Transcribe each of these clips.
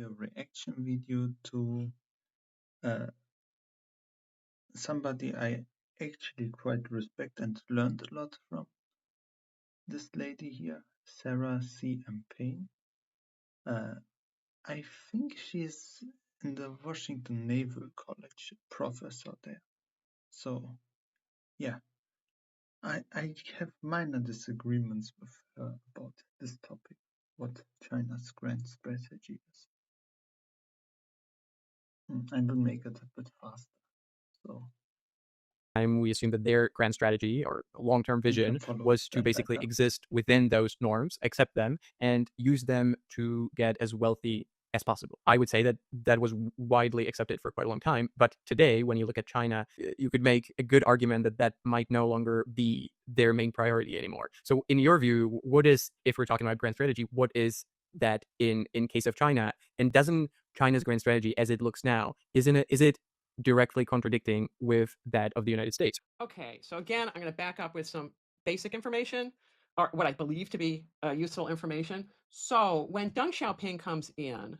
a reaction video to uh, somebody I actually quite respect and learned a lot from. This lady here, Sarah C. M. Paine. Uh, I think she's in the Washington Naval College, professor there. So, yeah, I have minor disagreements with her about this topic, what China's grand strategy is. I will make it a bit faster. So time, we assume that their grand strategy or long-term you can vision follow was it to then basically better. exist within those norms, accept them, and use them to get as wealthy as possible. I would say that that was widely accepted for quite a long time. But today, when you look at China, you could make a good argument that that might no longer be their main priority anymore. So, in your view, what is, if we're talking about grand strategy, what is that in case of China? And doesn't China's grand strategy, as it looks now, is it directly contradicting with that of the United States? Okay, so again, I'm going to back up with some basic information, or what I believe to be useful information. So when Deng Xiaoping comes in,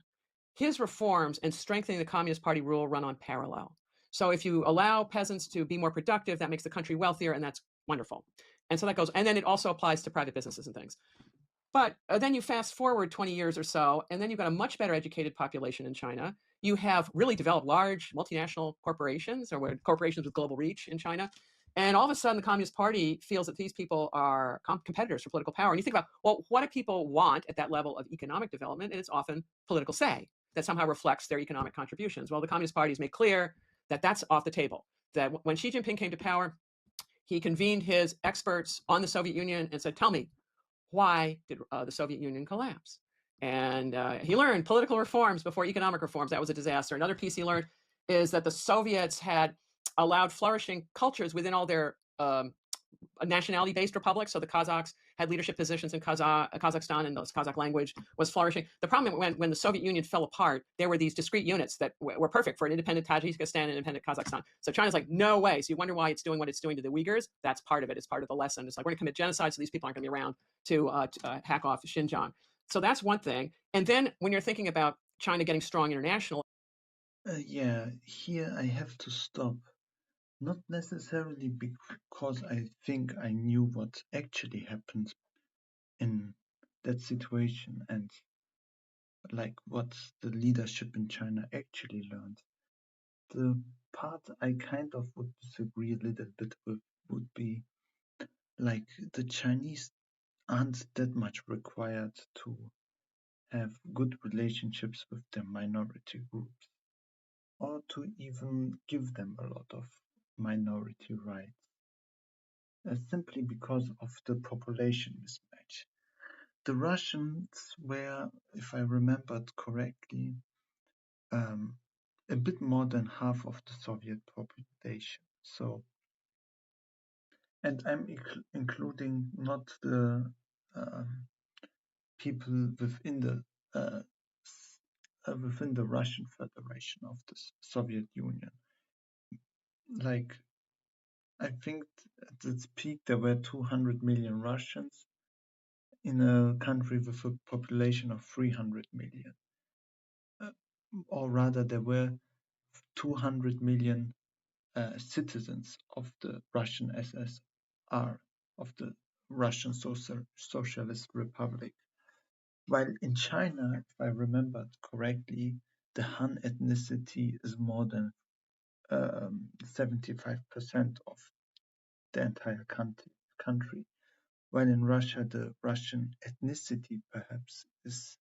his reforms and strengthening the Communist Party rule run on parallel. So if you allow peasants to be more productive, that makes the country wealthier, and that's wonderful. And so that goes, and then it also applies to private businesses and things. But then you fast forward 20 years or so, and then you've got a much better educated population in China. You have really developed large multinational corporations, or corporations with global reach in China. And all of a sudden, the Communist Party feels that these people are competitors for political power. And you think about, well, what do people want at that level of economic development? And it's often political say that somehow reflects their economic contributions. Well, the Communist Party has made clear that that's off the table. That when Xi Jinping came to power, he convened his experts on the Soviet Union and said, tell me, why did the Soviet Union collapse? And he learned political reforms before economic reforms. That was a disaster. Another piece he learned is that the Soviets had allowed flourishing cultures within all their nationality-based republics. So the Kazakhs had leadership positions in Kazakhstan, and the Kazakh language was flourishing. The problem when the Soviet Union fell apart, there were these discrete units that were perfect for an independent Tajikistan and independent Kazakhstan. So China's like, no way. So you wonder why it's doing what it's doing to the Uyghurs. That's part of it. It's part of the lesson. It's like, we're going to commit genocide, so these people aren't going to be around to hack off Xinjiang. So that's one thing. And then when you're thinking about China getting strong international. Yeah, here I have to stop. Not necessarily because I think I knew what actually happened in that situation and like what the leadership in China actually learned. The part I kind of would disagree a little bit with would be like the Chinese aren't that much required to have good relationships with their minority groups or to even give them a lot of minority rights. Simply because of the population mismatch. The Russians were, if I remembered correctly, a bit more than half of the Soviet population. So, and I'm including not the people uh, within the Russian Federation of the Soviet Union. Like, I think at its peak there were 200 million Russians in a country with a population of 300 million. Or rather, there were 200 million citizens of the Russian SSR, of the Russian Socialist Republic. While in China, if I remembered correctly, the Han ethnicity is more than 75% of the entire country. While in Russia, the Russian ethnicity perhaps is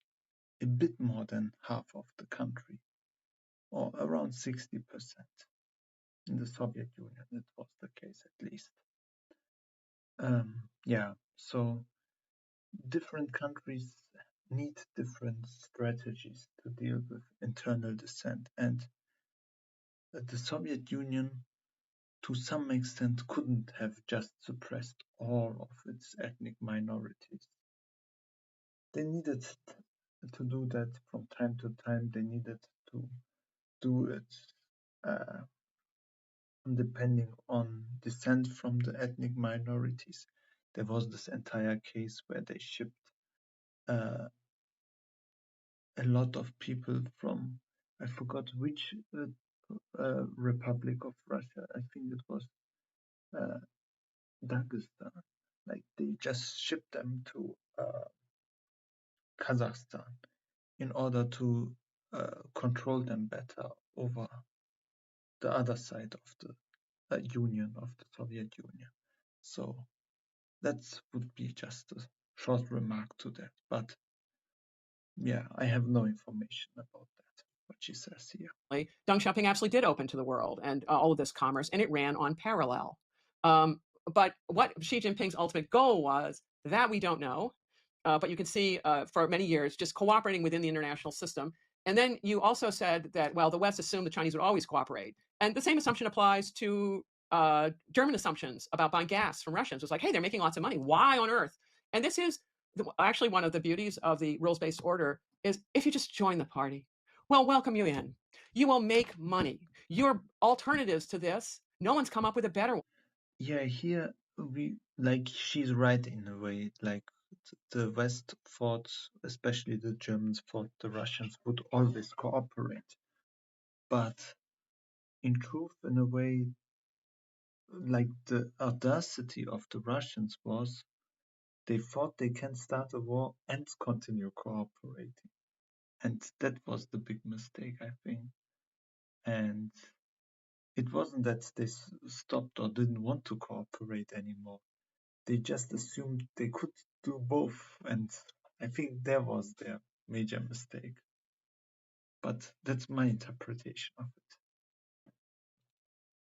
a bit more than half of the country, or around 60%. In the Soviet Union, it was the case at least. Yeah, so different countries need different strategies to deal with internal dissent, and the Soviet Union, to some extent, couldn't have just suppressed all of its ethnic minorities. They needed to do that from time to time. They needed to do it depending on dissent from the ethnic minorities. There was this entire case where they shipped a lot of people from, I forgot which Republic of Russia. I think it was uh, Dagestan. Like they just shipped them to Kazakhstan in order to control them better over the other side of the Union, of the Soviet Union. So that would be just a short remark to that. But yeah, I have no information about that, what she says here. Deng Xiaoping absolutely did open to the world and all of this commerce, and it ran on parallel. Um, but what Xi Jinping's ultimate goal was, that we don't know. But you can see for many years just cooperating within the international system. And then you also said that, well, the West assumed the Chinese would always cooperate. And the same assumption applies to German assumptions about buying gas from Russians. It's like, hey, they're making lots of money. Why on earth? And this is actually one of the beauties of the rules-based order is if you just join the party, well, welcome you in. You will make money. Your alternatives to this, no one's come up with a better one. Yeah, here she's right in a way. Like the West thought, especially the Germans thought the Russians would always cooperate. But in truth, in a way, like the audacity of the Russians was they thought they can start a war and continue cooperating. And that was the big mistake, I think. And it wasn't that they stopped or didn't want to cooperate anymore. They just assumed they could do both. And I think that was their major mistake. But that's my interpretation of it.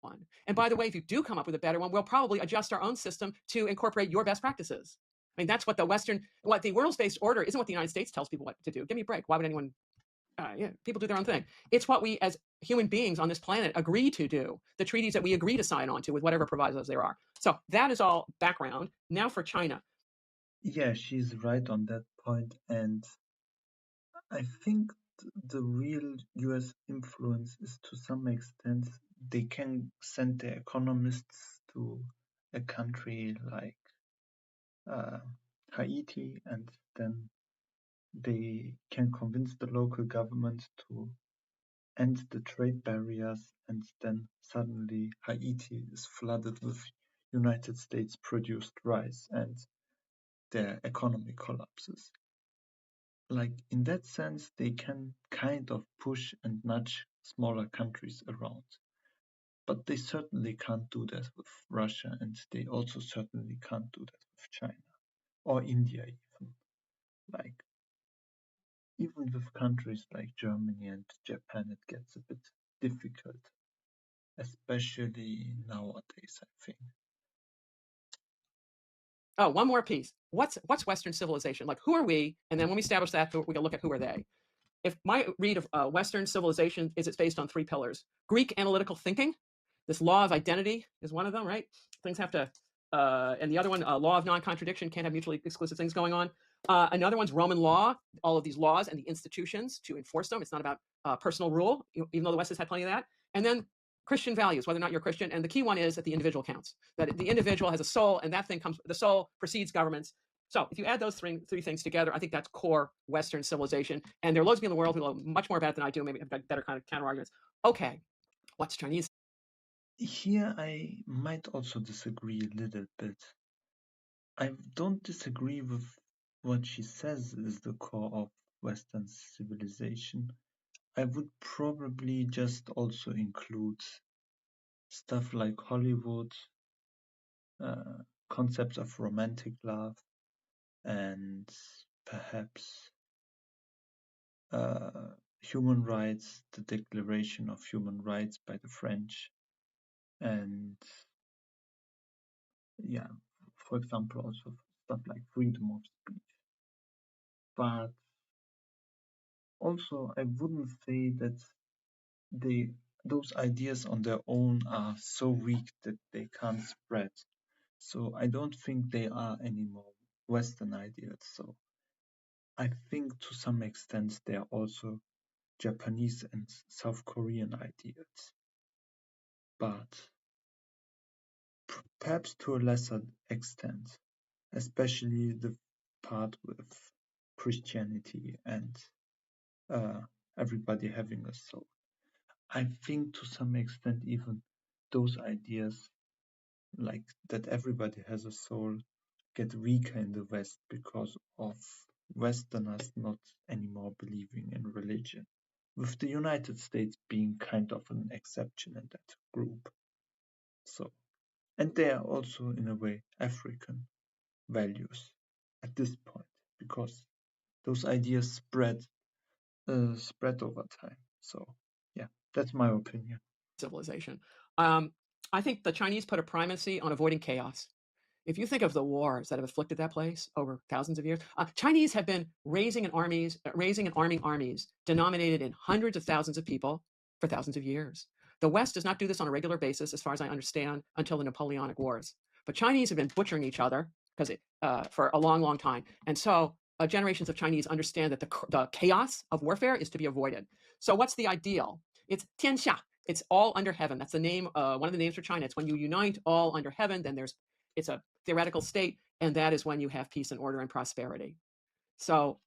One. And by the way, if you do come up with a better one, we'll probably adjust our own system to incorporate your best practices. I mean, that's what the world-based order isn't what the United States tells people what to do. Give me a break. Why would anyone? People do their own thing. It's what we as human beings on this planet agree to do. The treaties that we agree to sign on to with whatever provisos there are. So that is all background. Now for China. Yeah, she's right on that point. And I think the real US influence is to some extent they can send their economists to a country like Haiti, and then they can convince the local government to end the trade barriers, and then suddenly Haiti is flooded with United States produced rice and their economy collapses. Like in that sense, they can kind of push and nudge smaller countries around. But they certainly can't do that with Russia, and they also certainly can't do that with China or India even. Like even with countries like Germany and Japan, it gets a bit difficult, especially nowadays, I think. Oh, one more piece. What's Western civilization? Like, who are we? And then when we establish that, we can look at who are they. If my read of Western civilization is it's based on three pillars: Greek analytical thinking. This law of identity is one of them, right? Things have to, and the other one, law of non-contradiction, can't have mutually exclusive things going on. Another one's Roman law, all of these laws and the institutions to enforce them. It's not about personal rule, even though the West has had plenty of that. And then Christian values, whether or not you're Christian. And the key one is that the individual counts, that the individual has a soul, and that thing comes, the soul precedes governments. So if you add those three things together, I think that's core Western civilization. And there are loads of people in the world who know much more about it than I do, maybe have better kind of counter arguments. Okay, what's Chinese? Here I might also disagree a little bit. I don't disagree with what she says is the core of Western civilization. I would probably just also include stuff like Hollywood, concepts of romantic love, and perhaps human rights, the Declaration of Human Rights by the French, and yeah, for example, also stuff like freedom of speech. But also, I wouldn't say that those ideas on their own are so weak that they can't spread. So I don't think they are anymore Western ideas. So I think to some extent they are also Japanese and South Korean ideas, but perhaps to a lesser extent, especially the part with Christianity and everybody having a soul. I think to some extent even those ideas, like that everybody has a soul, get weaker in the West because of Westerners not anymore believing in religion, with the United States being kind of an exception in that group. So, and they are also in a way African values at this point, because those ideas spread over time. So yeah, that's my opinion. Civilization. I think the Chinese put a primacy on avoiding chaos. If you think of the wars that have afflicted that place over thousands of years, Chinese have been raising and arming armies denominated in hundreds of thousands of people for thousands of years. The West does not do this on a regular basis, as far as I understand, until the Napoleonic Wars. But Chinese have been butchering each other for a long, long time. And so generations of Chinese understand that the chaos of warfare is to be avoided. So what's the ideal? It's tianxia. It's all under heaven. That's the name, one of the names for China. It's when you unite all under heaven, then it's a theoretical state, and that is when you have peace and order and prosperity. So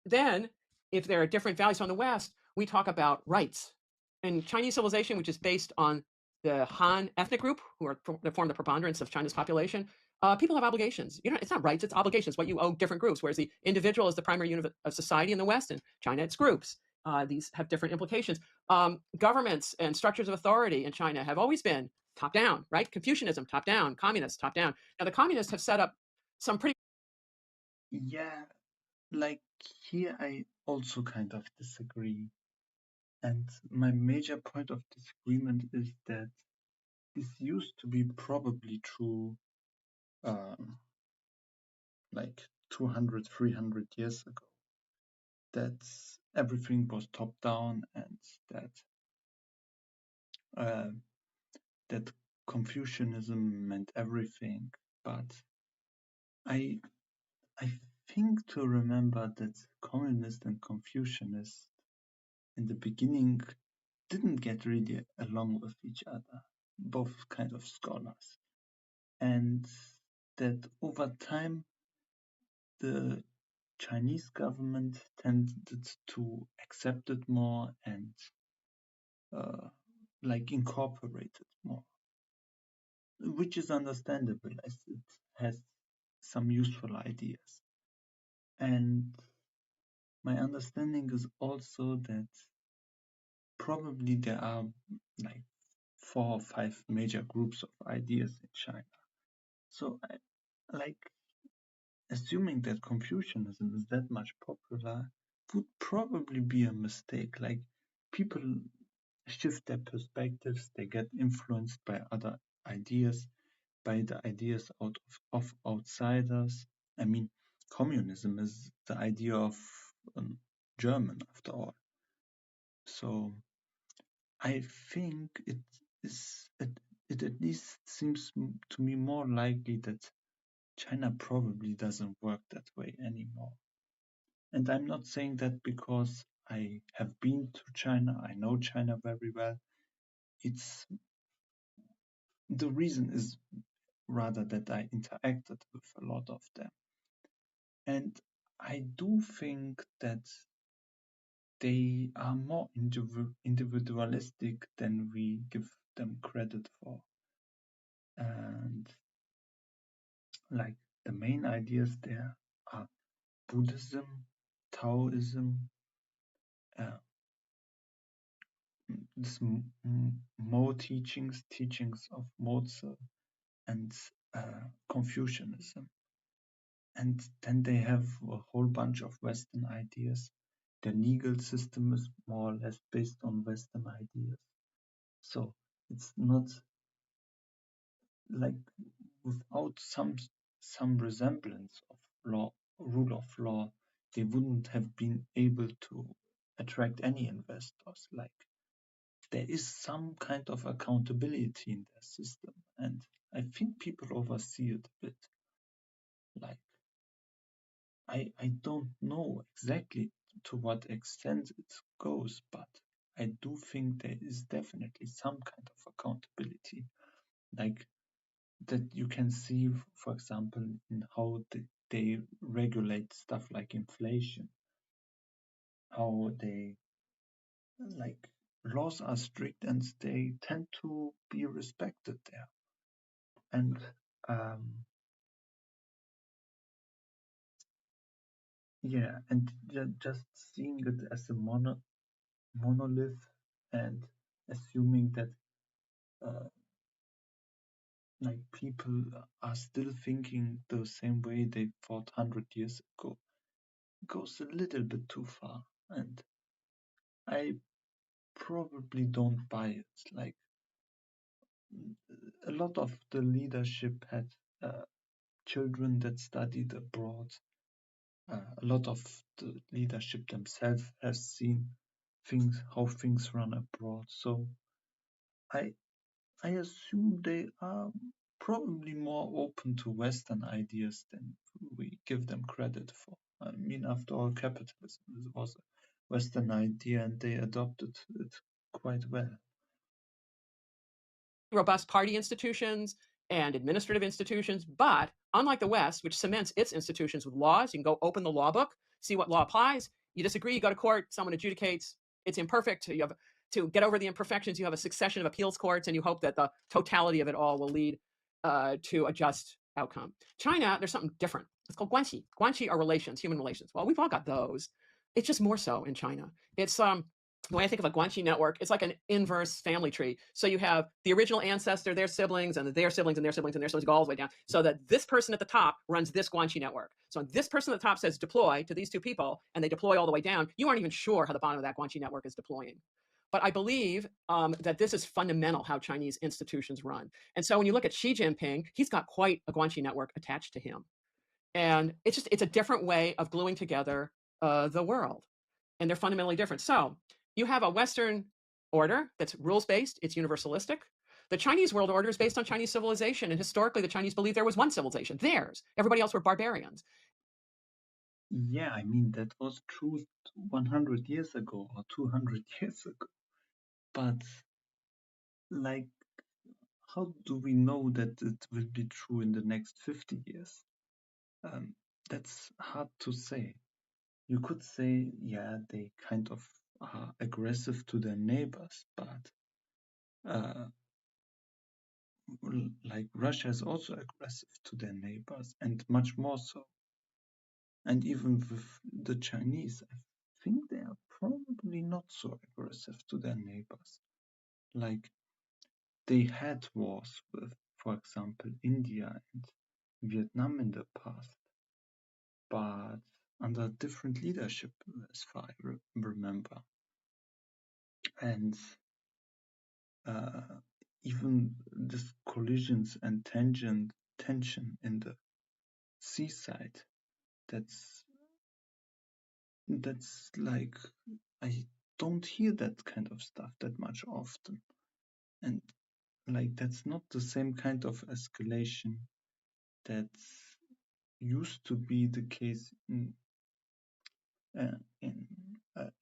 then, if there are different values on the West, we talk about rights. In Chinese civilization, which is based on the Han ethnic group, that form the preponderance of China's population, people have obligations. It's not rights; it's obligations. What you owe different groups. Whereas the individual is the primary unit of society in the West, and China it's groups. These have different implications. Governments and structures of authority in China have always been top down, right? Confucianism, top down. Communists, top down. Now the communists have set up some pretty. Yeah, like here I also kind of disagree. And my major point of disagreement is that this used to be probably true like 200, 300 years ago, that everything was top down and that Confucianism meant everything. But I think to remember that communists and Confucianists in the beginning didn't get really along with each other, both kind of scholars, and that over time the Chinese government tended to accept it more and like incorporate it more, which is understandable as it has some useful ideas. And my understanding is also that probably there are like 4 or 5 major groups of ideas in China. So, like, assuming that Confucianism is that much popular would probably be a mistake. Like, people shift their perspectives, they get influenced by other ideas, by the ideas of outsiders. I mean, communism is the idea of German, after all. So I think it at least seems to me more likely that China probably doesn't work that way anymore. And I'm not saying that because I have been to China, I know China very well. It's the reason is rather that I interacted with a lot of them. And I do think that they are more individualistic than we give them credit for. And like the main ideas there are Buddhism, Taoism, this Mo teachings of Mozart, and Confucianism. And then they have a whole bunch of Western ideas. The legal system is more or less based on Western ideas. So it's not like without some resemblance of rule of law, they wouldn't have been able to attract any investors. Like there is some kind of accountability in their system, and I think people oversee it a bit. Like I don't know exactly to what extent it goes, but I do think there is definitely some kind of accountability. Like that you can see, for example, in how they regulate stuff like inflation. how they like laws are strict and they tend to be respected there. And yeah, and just seeing it as a monolith and assuming that like people are still thinking the same way they thought 100 years ago goes a little bit too far, and I probably don't buy it. Like a lot of the leadership had children that studied abroad. A lot of the leadership themselves have seen how things run abroad. So I I assume they are probably more open to Western ideas than we give them credit for. I mean, after all, capitalism was a Western idea and they adopted it quite well. Robust party institutions and administrative institutions, but unlike the West, which cements its institutions with laws, you can go open the law book, see what law applies. You disagree, you go to court, someone adjudicates, it's imperfect. You have to get over the imperfections, you have a succession of appeals courts, and you hope that the totality of it all will lead to a just outcome. China, there's something different. It's called guanxi. Guanxi are relations, human relations. Well, we've all got those. It's just more so in China. It's the way I think of a Guanxi network, it's like an inverse family tree. So you have the original ancestor, their siblings, and their siblings, and their siblings, and their siblings go all the way down. So that this person at the top runs this Guanxi network. So this person at the top says deploy to these two people, and they deploy all the way down. You aren't even sure how the bottom of that Guanxi network is deploying. But I believe that this is fundamental how Chinese institutions run. And so when you look at Xi Jinping, he's got quite a Guanxi network attached to him. And it's a different way of gluing together the world. And they're fundamentally different. So you have a Western order that's rules-based, it's universalistic. The Chinese world order is based on Chinese civilization, and historically the Chinese believed there was one civilization, theirs. Everybody else were barbarians. Yeah, I mean, that was true 100 years ago or 200 years ago. But, like, how do we know that it will be true in the next 50 years? That's hard to say. You could say, yeah, they kind of are aggressive to their neighbors, but like Russia is also aggressive to their neighbors, and much more so. And even with the Chinese, I think they are probably not so aggressive to their neighbors. Like they had wars with, for example, India and Vietnam in the past, but under different leadership, as far as I remember. And even this collisions and tension in the seaside, that's like I don't hear that kind of stuff that much often, and like that's not the same kind of escalation that used to be the case in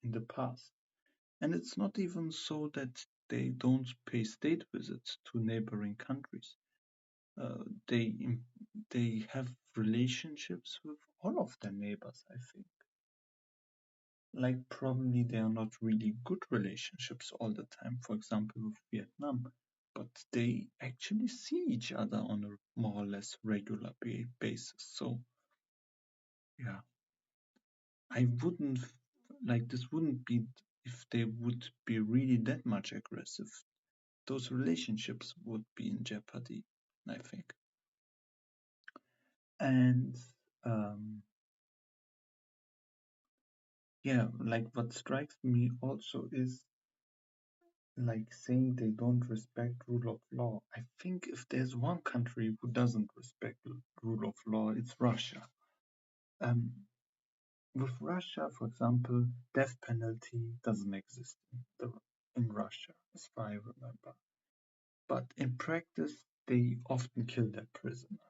the past. And it's not even so that they don't pay state visits to neighboring countries. They have relationships with all of their neighbors, I think. Like probably they are not really good relationships all the time, for example with Vietnam, but they actually see each other on a more or less regular basis. So yeah, I wouldn't like this wouldn't be if they would be really that much aggressive. Those relationships would be in jeopardy, I think. And yeah, like what strikes me also is like saying they don't respect rule of law. I think if there's one country who doesn't respect the rule of law, it's Russia. Um, with Russia, for example, death penalty doesn't exist in Russia, as far as I remember. But in practice, they often kill their prisoners.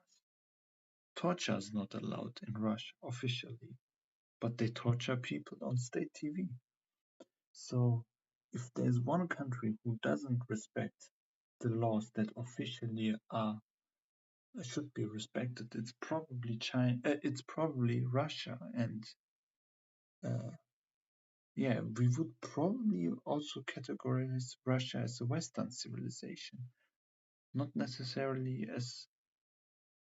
Torture is not allowed in Russia officially, but they torture people on state TV. So if there's one country who doesn't respect the laws that officially are should be respected, it's probably China. It's probably Russia, and yeah, we would probably also categorize Russia as a Western civilization, not necessarily as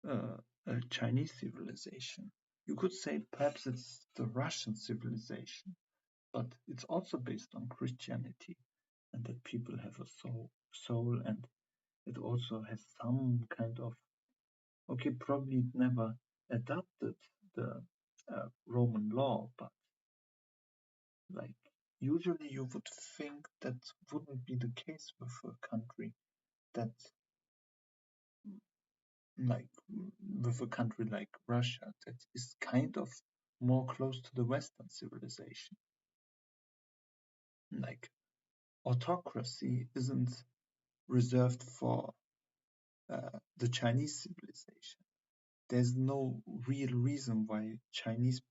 a Chinese civilization. You could say perhaps it's the Russian civilization, but it's also based on Christianity, and that people have a soul, and it also has some kind of, okay, probably it never adopted the Roman law, but like usually you would think that wouldn't be the case with a country that like with a country like Russia that is kind of more close to the Western civilization. Like autocracy isn't reserved for the Chinese civilization. There's no real reason why Chinese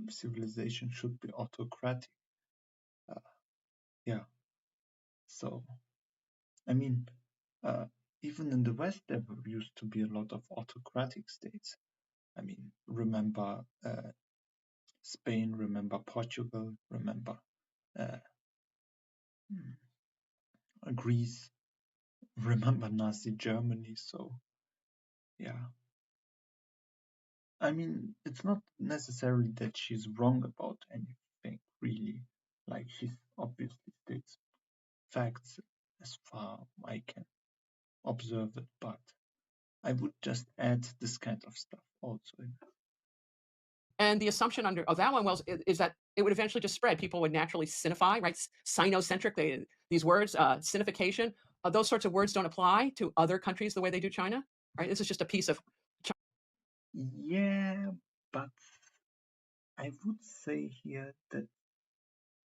civilization should be autocratic. Uh, yeah, so I mean, uh, even in the West, there used to be a lot of autocratic states. I mean, remember Spain, remember Portugal, remember uh, Greece, remember Nazi Germany. So, yeah. I mean, it's not necessarily that she's wrong about anything, really. Like, she's obviously states facts as far I can observe it, but I would just add this kind of stuff also in. And the assumption under that one is that it would eventually just spread. People would naturally sinify, right? Sinocentric, these words, sinification, those sorts of words don't apply to other countries the way they do China, right? This is just a piece of Yeah, but I would say here that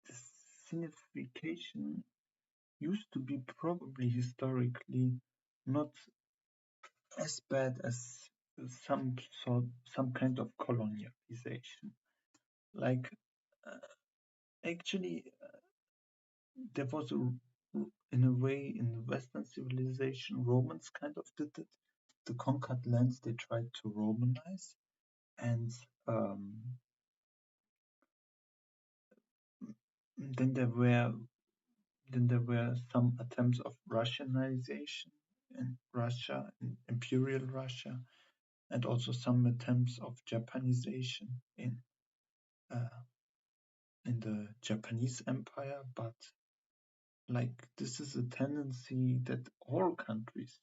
the signification used to be probably historically not as bad as some kind of colonialization. Like actually, there was in a way in the Western civilization, Romans kind of did it. The conquered lands they tried to Romanize, and um, then there were some attempts of Russianization in Russia, in Imperial Russia, and also some attempts of Japanization uh, in the Japanese Empire. But like this is a tendency that all countries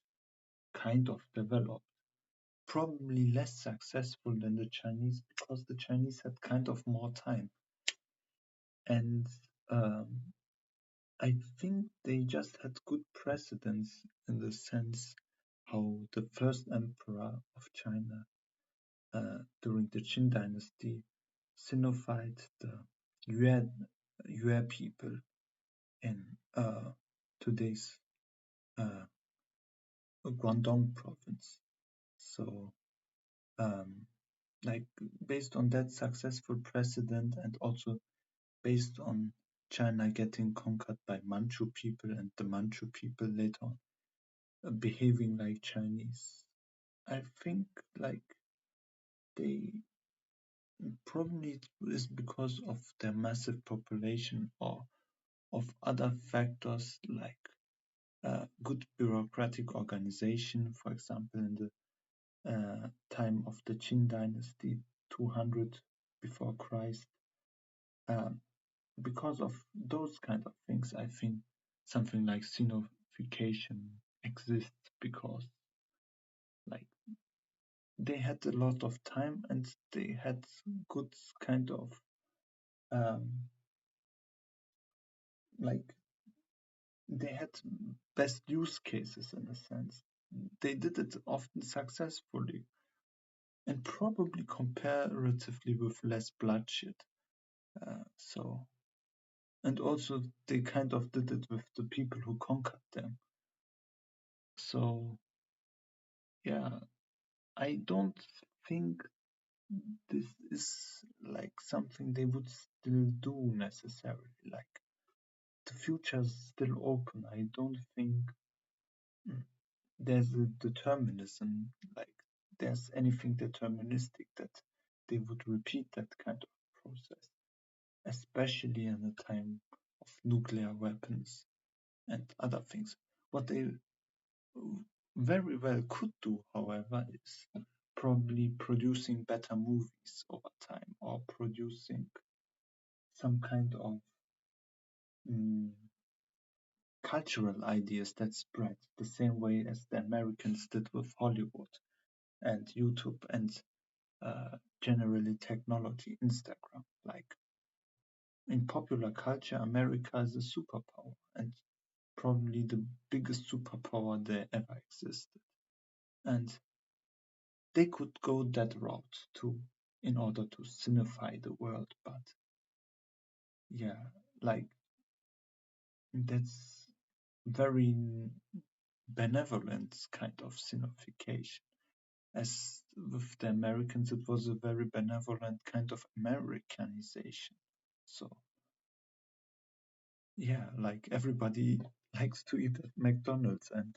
kind of developed. Probably less successful than the Chinese because the Chinese had kind of more time. And I think they just had good precedence in the sense how the first emperor of China during the Qin dynasty signified the Yue people in today's Guangdong province. So, like based on that successful precedent and also based on China getting conquered by Manchu people and the Manchu people later on behaving like Chinese, I think like they probably is because of their massive population or of other factors like good bureaucratic organization, for example, in the time of the Qin dynasty, 200 before Christ. Because of those kind of things, I think something like Sinification exists because like they had a lot of time and they had good kind of um, like they had best use cases in a sense. They did it often successfully and probably comparatively with less bloodshed. So, and also they kind of did it with the people who conquered them. So, yeah, I don't think this is like something they would still do necessarily. Like the future is still open. I don't think mm, there's a determinism, like there's anything deterministic that they would repeat that kind of process. especially in a time of nuclear weapons and other things. What they very well could do, however, is probably producing better movies over time, or producing some kind of cultural ideas that spread the same way as the Americans did with Hollywood and YouTube and generally technology, Instagram. Like in popular culture, America is a superpower and probably the biggest superpower there ever existed. And they could go that route too in order to cinefy the world. But yeah, like that's very benevolent kind of cinification. As with the Americans, it was a very benevolent kind of Americanization. So yeah, like everybody likes to eat at McDonald's, and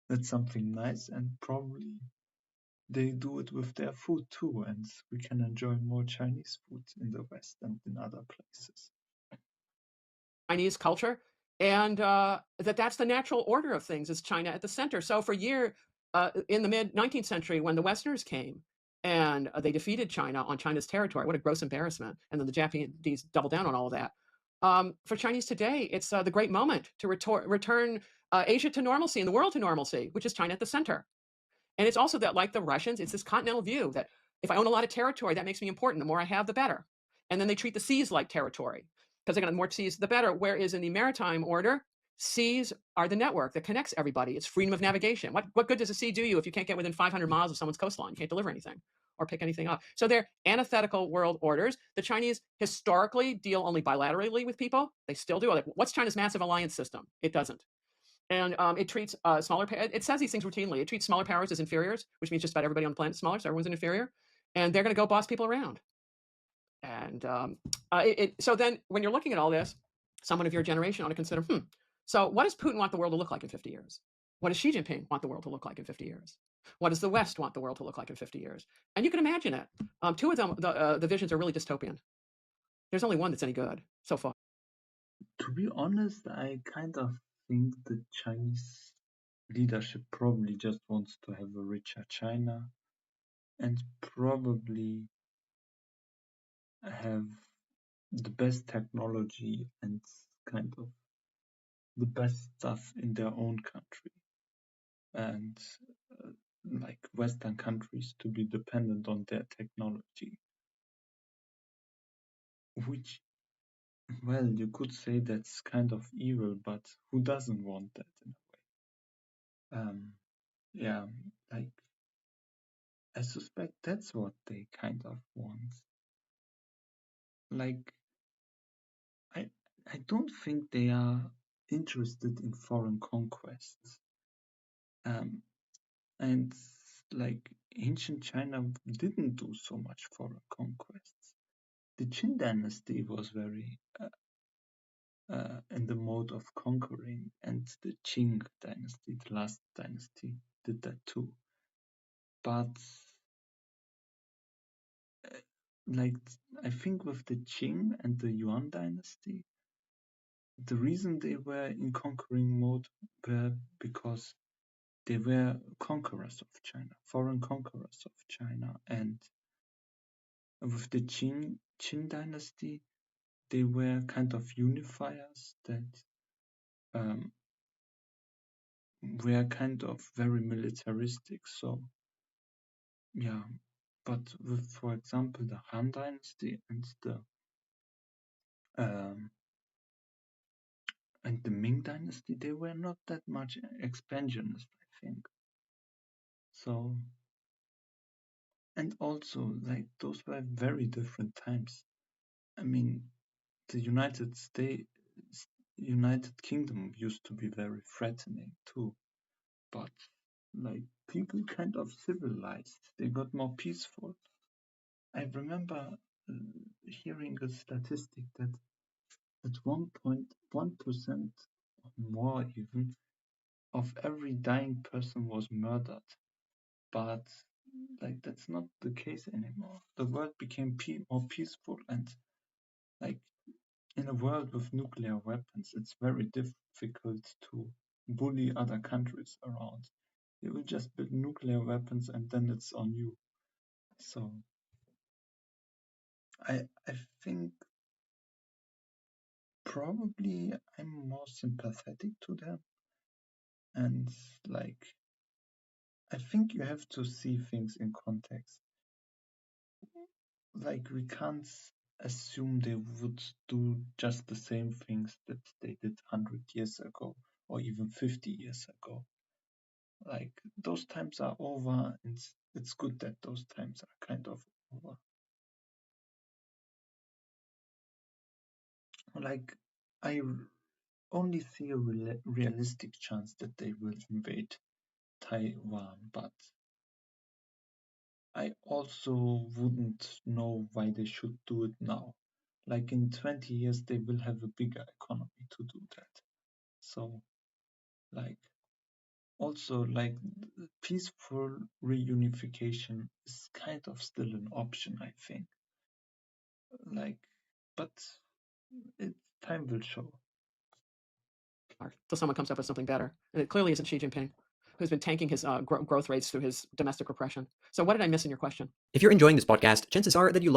that's something nice, and probably they do it with their food too, and we can enjoy more Chinese food in the West and in other places. Chinese culture, and that's the natural order of things, is China at the center. So for in the mid 19th century, when the Westerners came and they defeated China on China's territory, what a gross embarrassment! And then the Japanese doubled down on all of that. For Chinese today, it's the great moment to return Asia to normalcy and the world to normalcy, which is China at the center. And it's also that, like the Russians, it's this continental view that if I own a lot of territory, that makes me important. The more I have, the better. And then they treat the seas like territory because they're going to have more seas, the better. Whereas in the maritime order, seas are the network that connects everybody. It's freedom of navigation. What good does a sea do you if you can't get within 500 miles of someone's coastline? You can't deliver anything or pick anything up. So they're antithetical world orders. The Chinese historically deal only bilaterally with people. They still do. What's China's massive alliance system? It doesn't. And it treats smaller. It says these things routinely. It treats smaller powers as inferiors, which means just about everybody on the planet is smaller, so everyone's an inferior, and they're going to go boss people around. And so then, when you're looking at all this, someone of your generation ought to consider, so what does Putin want the world to look like in 50 years? What does Xi Jinping want the world to look like in 50 years? What does the West want the world to look like in 50 years? And you can imagine it. Two of them, the visions are really dystopian. There's only one that's any good so far. To be honest, I kind of think the Chinese leadership probably just wants to have a richer China and probably have the best technology and kind of the best stuff in their own country, and like Western countries to be dependent on their technology, which, well, you could say that's kind of evil, but who doesn't want that in a way? Yeah, like I suspect that's what they kind of want. Like I I don't think they are interested in foreign conquests. And like ancient China didn't do so much foreign conquests. The Qin dynasty was very in the mode of conquering, and the Qing dynasty, the last dynasty, did that too. But like I think with the Qing and the Yuan dynasty, the reason they were in conquering mode were because they were conquerors of China, foreign conquerors of China, and with the Qin dynasty, they were kind of unifiers that were kind of very militaristic. So yeah, but with, for example, the Han dynasty um, and the Ming dynasty, they were not that much expansionist, I think. So, and also like those were very different times. I mean, the United Kingdom used to be very threatening too, but like people kind of civilized. They got more peaceful. I remember hearing a statistic that at 1.1% or more even of every dying person was murdered. But like that's not the case anymore. The world became more peaceful, and like in a world with nuclear weapons, it's very difficult to bully other countries around. They will just build nuclear weapons and then it's on you. So I think probably I'm more sympathetic to them. And like, I think you have to see things in context. Like, we can't assume they would do just the same things that they did 100 years ago or even 50 years ago. Like, those times are over, and it's good that those times are kind of over. Like, I only see a realistic chance that they will invade Taiwan, but I also wouldn't know why they should do it now. Like, in 20 years, they will have a bigger economy to do that. So, like, also, like, peaceful reunification is kind of still an option, I think. Like, but time will show. Till someone comes up with something better. And it clearly isn't Xi Jinping, who's been tanking his growth rates through his domestic repression. So what did I miss in your question? If you're enjoying this podcast, chances are that you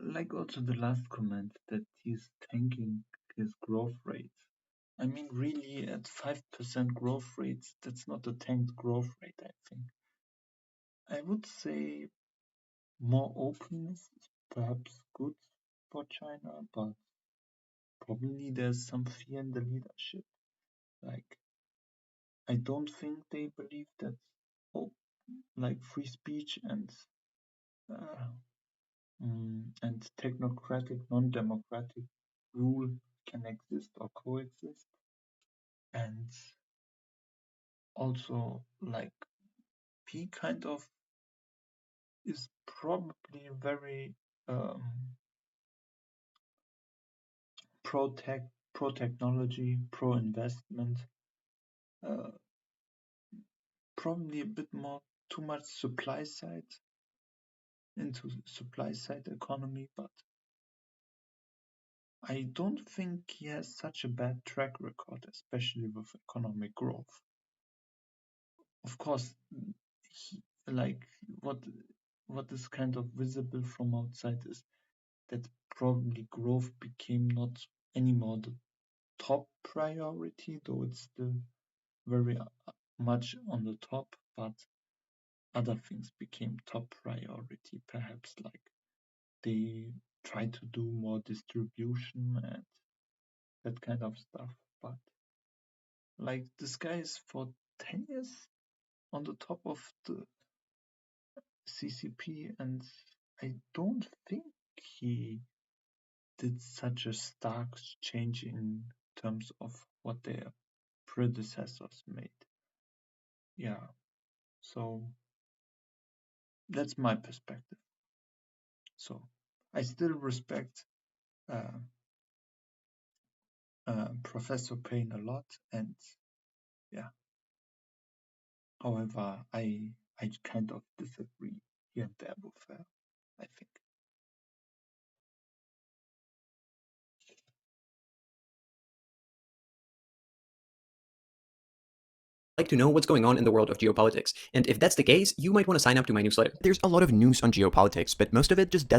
Like also the last comment that he's tanking his growth rates. I mean, really, at 5% growth rates, that's not a tanked growth rate, I think. I would say more openness is perhaps good for China, but probably there's some fear in the leadership. Like, I don't think they believe that, like, free speech and technocratic, non-democratic rule can exist or coexist. And also, like, he kind of is probably very pro-technology, pro-investment, probably a bit more too much supply side economy, but I don't think he has such a bad track record, especially with economic growth. Of course, like what is kind of visible from outside is that probably growth became not anymore the top priority, though it's still very much on the top, but other things became top priority, perhaps, like they try to do more distribution and that kind of stuff. But like, this guy is for 10 years on the top of the CCP, and I don't think he did such a stark change in terms of what their predecessors made. Yeah, so that's my perspective. So I still respect Professor Paine a lot, and yeah. However, I kind of disagree here and there with her, I think. like to know what's going on in the world of geopolitics. And if that's the case, you might want to sign up to my newsletter. There's a lot of news on geopolitics, but most of it just doesn't